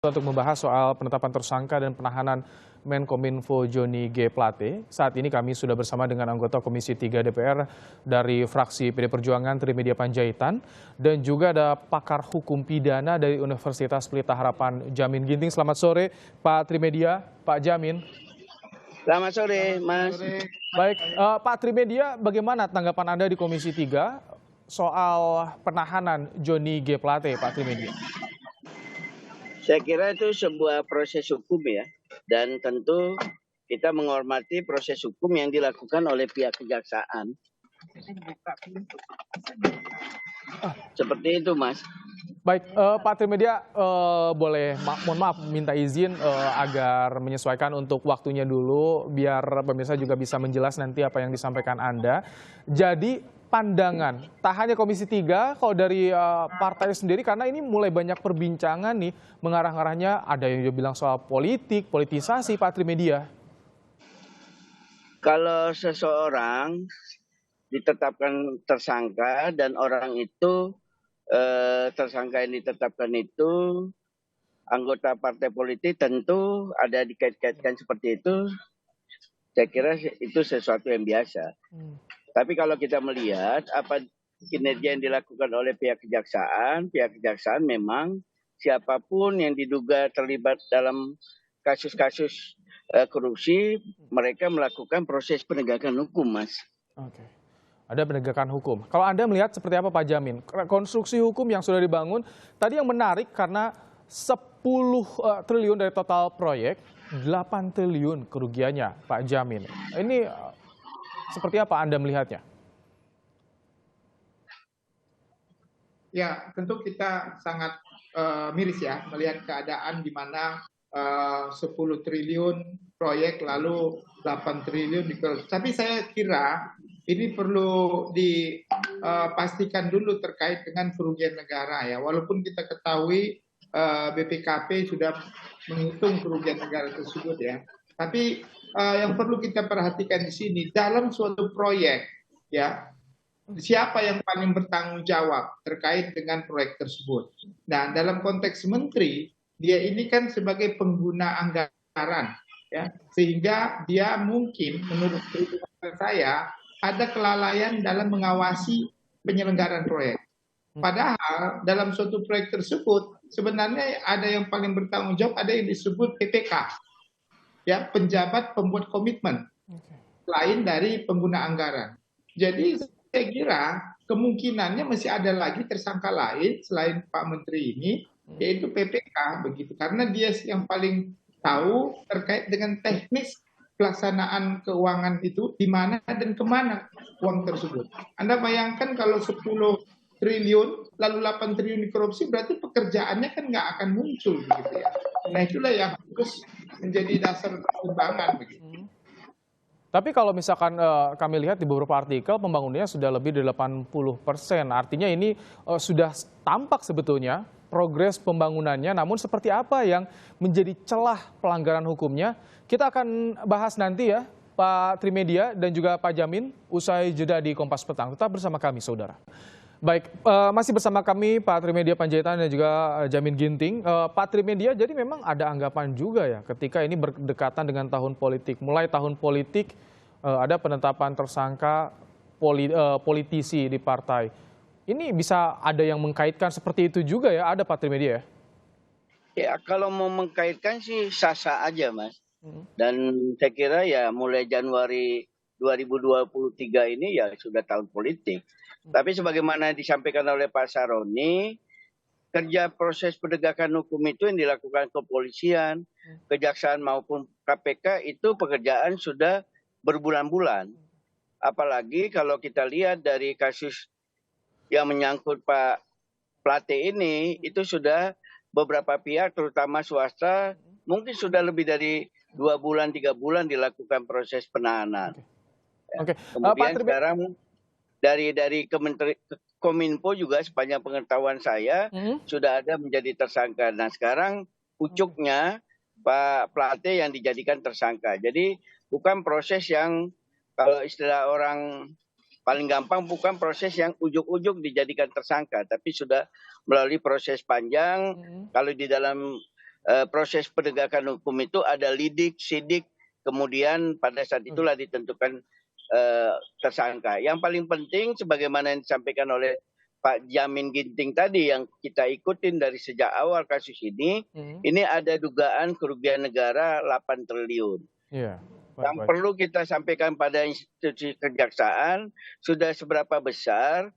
Untuk membahas soal penetapan tersangka dan penahanan Menkominfo Johnny G. Plate. Saat ini kami sudah bersama dengan anggota Komisi 3 DPR dari fraksi PD Perjuangan Trimedia Panjaitan dan juga ada pakar hukum pidana dari Universitas Pelita Harapan Jamin Ginting. Selamat sore Pak Trimedia, Pak Jamin. Selamat sore, Mas. Baik, Pak Trimedia, bagaimana tanggapan Anda di Komisi 3 soal penahanan Johnny G. Plate, Pak Trimedia? Saya kira itu sebuah proses hukum ya, dan tentu kita menghormati proses hukum yang dilakukan oleh pihak kejaksaan. Seperti itu, Mas. Baik, Pak Trimedia, mohon maaf minta izin agar menyesuaikan untuk waktunya dulu, biar pemirsa juga bisa menjelas nanti apa yang disampaikan Anda. Jadi pandangan, tak hanya Komisi 3, kalau dari partai sendiri, karena ini mulai banyak perbincangan nih, mengarah-arahnya ada yang juga bilang soal politik, politisasi, Pak Trimedia. Kalau seseorang ditetapkan tersangka dan orang itu, tersangka yang ditetapkan itu anggota partai politik, tentu ada dikait-kaitkan seperti itu, saya kira itu sesuatu yang biasa. Tapi kalau kita melihat apa kinerja yang dilakukan oleh pihak kejaksaan memang siapapun yang diduga terlibat dalam kasus-kasus korupsi, mereka melakukan proses penegakan hukum, Mas. Oke. Ada penegakan hukum. Kalau Anda melihat seperti apa Pak Jamin? Konstruksi hukum yang sudah dibangun, tadi yang menarik karena 10 triliun dari total proyek, 8 triliun kerugiannya Pak Jamin. Ini seperti apa Anda melihatnya? Ya, tentu kita sangat miris ya melihat keadaan di mana 10 triliun proyek lalu 8 triliun dikorupsi. Tapi saya kira ini perlu dipastikan dulu terkait dengan kerugian negara ya. Walaupun kita ketahui BPKP sudah menghitung kerugian negara tersebut ya. Tapi yang perlu kita perhatikan di sini dalam suatu proyek ya, siapa yang paling bertanggung jawab terkait dengan proyek tersebut. Nah, dalam konteks menteri, dia ini kan sebagai pengguna anggaran ya, sehingga dia mungkin menurut perhitungan saya ada kelalaian dalam mengawasi penyelenggaraan proyek. Padahal dalam suatu proyek tersebut sebenarnya ada yang paling bertanggung jawab, ada yang disebut PPK. Ya, penjabat pembuat komitmen lain dari pengguna anggaran. Jadi saya kira kemungkinannya masih ada lagi tersangka lain selain Pak Menteri ini, yaitu PPK begitu, karena dia yang paling tahu terkait dengan teknis pelaksanaan keuangan itu di mana dan kemana uang tersebut. Anda bayangkan kalau 10 triliun lalu 8 triliun dikorupsi, berarti pekerjaannya kan nggak akan muncul begitu ya. Nah itulah yang harus menjadi dasar pertimbangan begitu. Tapi kalau misalkan kami lihat di beberapa artikel pembangunannya sudah lebih dari 80%. Artinya ini sudah tampak sebetulnya progres pembangunannya. Namun seperti apa yang menjadi celah pelanggaran hukumnya? Kita akan bahas nanti ya Pak Trimedia dan juga Pak Jamin usai jeda di Kompas Petang. Tetap bersama kami saudara. Baik, masih bersama kami Pak Trimedia Panjaitan dan juga Jamin Ginting. Pak Trimedia, jadi memang ada anggapan juga ya ketika ini berdekatan dengan tahun politik. Mulai tahun politik ada penetapan tersangka politisi di partai. Ini bisa ada yang mengkaitkan seperti itu juga ya, ada Pak Trimedia ya? Ya, kalau mau mengkaitkan sih sah-sah aja, Mas. Dan saya kira ya mulai Januari 2023 ini ya sudah tahun politik. Tapi sebagaimana disampaikan oleh Pak Saroni, kerja proses penegakan hukum itu yang dilakukan kepolisian, kejaksaan maupun KPK itu pekerjaan sudah berbulan-bulan. Apalagi kalau kita lihat dari kasus yang menyangkut Pak Plate ini, itu sudah beberapa pihak terutama swasta mungkin sudah lebih dari 2 bulan, 3 bulan dilakukan proses penahanan. Oke. Kemudian sekarang dari Kominfo juga sepanjang pengetahuan saya sudah ada menjadi tersangka. Nah sekarang pucuknya Pak Plate yang dijadikan tersangka. Jadi bukan proses yang kalau istilah orang paling gampang bukan proses yang ujuk-ujuk dijadikan tersangka, tapi sudah melalui proses panjang. Kalau di dalam proses penegakan hukum itu ada lidik, sidik, kemudian pada saat itulah ditentukan tersangka. Yang paling penting sebagaimana yang disampaikan oleh Pak Jamin Ginting tadi yang kita ikutin dari sejak awal kasus ini ada dugaan kerugian negara 8 triliun. Iya, Yang baik-baik. perlu kita sampaikan pada institusi kejaksaan sudah seberapa besar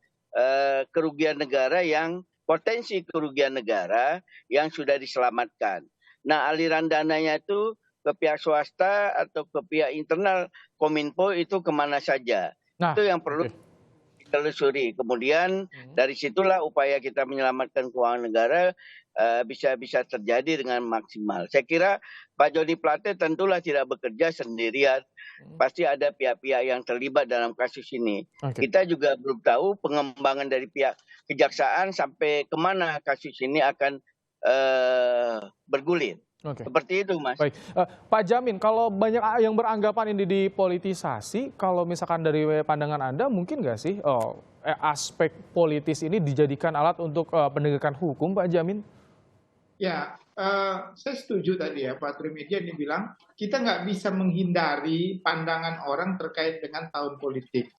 kerugian negara yang potensi kerugian negara yang sudah diselamatkan. Nah, aliran dananya itu ke pihak swasta atau ke pihak internal Kominfo itu kemana saja. Nah, Itu yang perlu oke. ditelusuri. Kemudian dari situlah upaya kita menyelamatkan keuangan negara bisa terjadi dengan maksimal. Saya kira Pak Joni Plate tentulah tidak bekerja sendirian. Pasti ada pihak-pihak yang terlibat dalam kasus ini. Oke. Kita juga belum tahu pengembangan dari pihak kejaksaan sampai kemana kasus ini akan bergulir. Oke. Seperti itu, Mas. Baik, Pak Jamin, kalau banyak yang beranggapan ini dipolitisasi, kalau misalkan dari pandangan Anda, mungkin nggak sih aspek politis ini dijadikan alat untuk penegakan hukum, Pak Jamin? Ya, saya setuju tadi ya Pak Trimedia ini bilang kita nggak bisa menghindari pandangan orang terkait dengan tahun politik.